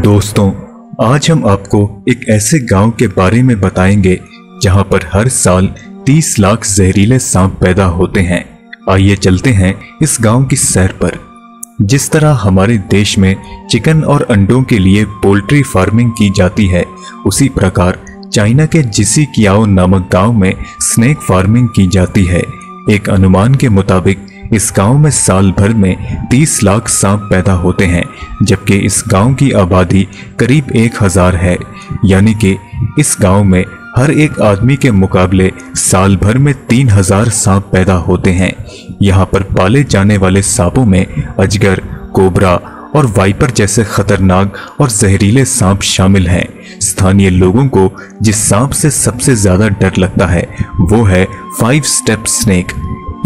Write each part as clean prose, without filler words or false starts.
दोस्तों, आज हम आपको एक ऐसे गांव के बारे में बताएंगे जहां पर हर साल 30 लाख जहरीले सांप पैदा होते हैं। आइए चलते हैं इस गांव की सैर पर। जिस तरह हमारे देश में चिकन और अंडों के लिए पोल्ट्री फार्मिंग की जाती है, उसी प्रकार चाइना के जिसीकियाओ नामक गांव में स्नेक फार्मिंग की जाती है। एक अनुमान के मुताबिक इस गांव में साल भर में 30 लाख सांप पैदा होते हैं, जबकि इस गांव की आबादी करीब 1000 है। यानी कि इस गांव में हर एक आदमी के मुकाबले साल भर में 3000 सांप पैदा होते हैं। यहाँ पर पाले जाने वाले सांपों में अजगर, कोबरा और वाइपर जैसे खतरनाक और जहरीले सांप शामिल हैं। स्थानीय लोगों को जिस सांप से सबसे ज्यादा डर लगता है वो है 5 स्टेप स्नेक।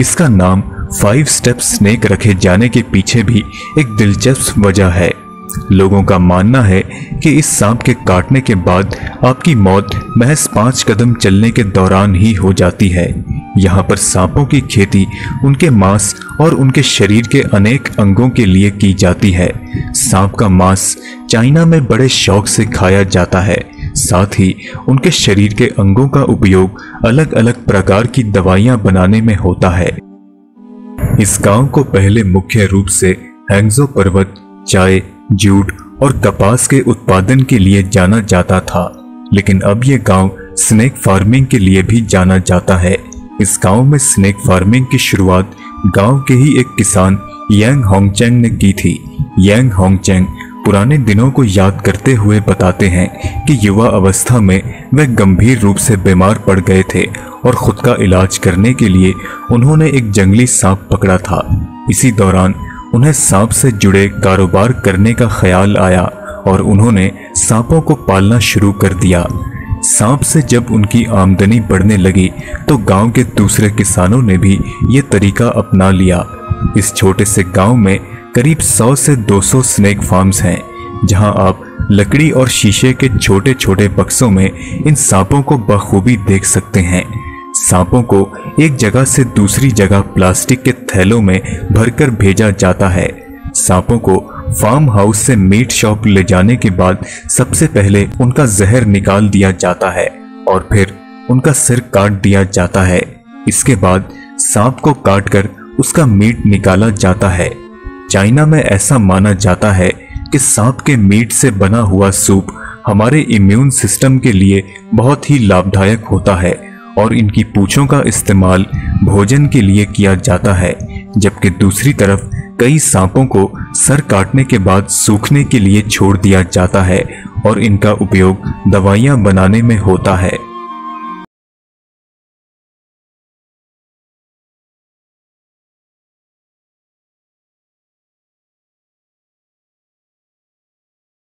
इसका नाम 5 स्टेप स्नेक रखे जाने के पीछे भी एक दिलचस्प वजह है। लोगों का मानना है कि इस सांप के काटने के बाद आपकी मौत महज 5 कदम चलने के दौरान ही हो जाती है। यहाँ पर सांपों की खेती उनके मांस और उनके शरीर के अनेक अंगों के लिए की जाती है। सांप का मांस चाइना में बड़े शौक से खाया जाता है। साथ ही उनके शरीर के अंगों का उपयोग अलग अलग प्रकार की दवाइयां बनाने में होता है। इस गांव को पहले मुख्य रूप से हैंगजो पर्वत, चाय, जूट और कपास के उत्पादन के लिए जाना जाता था, लेकिन अब यह गांव स्नेक फार्मिंग के लिए भी जाना जाता है। इस गांव में स्नेक फार्मिंग की शुरुआत गांव के ही एक किसान यांग होंगचेंग ने की थी। यांग होंगचेंग पुराने दिनों को याद करते हुए बताते हैं कि युवा अवस्था में वे गंभीर रूप से बीमार पड़ गए थे और खुद का इलाज करने के लिए उन्होंने एक जंगली सांप पकड़ा था। इसी दौरान उन्हें सांप से जुड़े कारोबार करने का ख्याल आया और उन्होंने सांपों को पालना शुरू कर दिया। सांप से जब उनकी आमदनी बढ़ने लगी तो गांव के दूसरे किसानों ने भी ये तरीका अपना लिया। इस छोटे से गांव में करीब 100 से 200 स्नेक फार्म्स हैं, जहां आप लकड़ी और शीशे के छोटे छोटे बक्सों में इन सांपों को बखूबी देख सकते हैं। सांपों को एक जगह से दूसरी जगह प्लास्टिक के थैलों में भरकर भेजा जाता है। सांपों को फार्म हाउस से मीट शॉप ले जाने के बाद सबसे पहले उनका जहर निकाल दिया जाता है और फिर उनका सिर काट दिया जाता है। इसके बाद सांप को काटकर उसका मीट निकाला जाता है। चाइना में ऐसा माना जाता है कि सांप के मीट से बना हुआ सूप हमारे इम्यून सिस्टम के लिए बहुत ही लाभदायक होता है और इनकी पूंछों का इस्तेमाल भोजन के लिए किया जाता है, जबकि दूसरी तरफ कई सांपों को सर काटने के बाद सूखने के लिए छोड़ दिया जाता है और इनका उपयोग दवाइयां बनाने में होता है।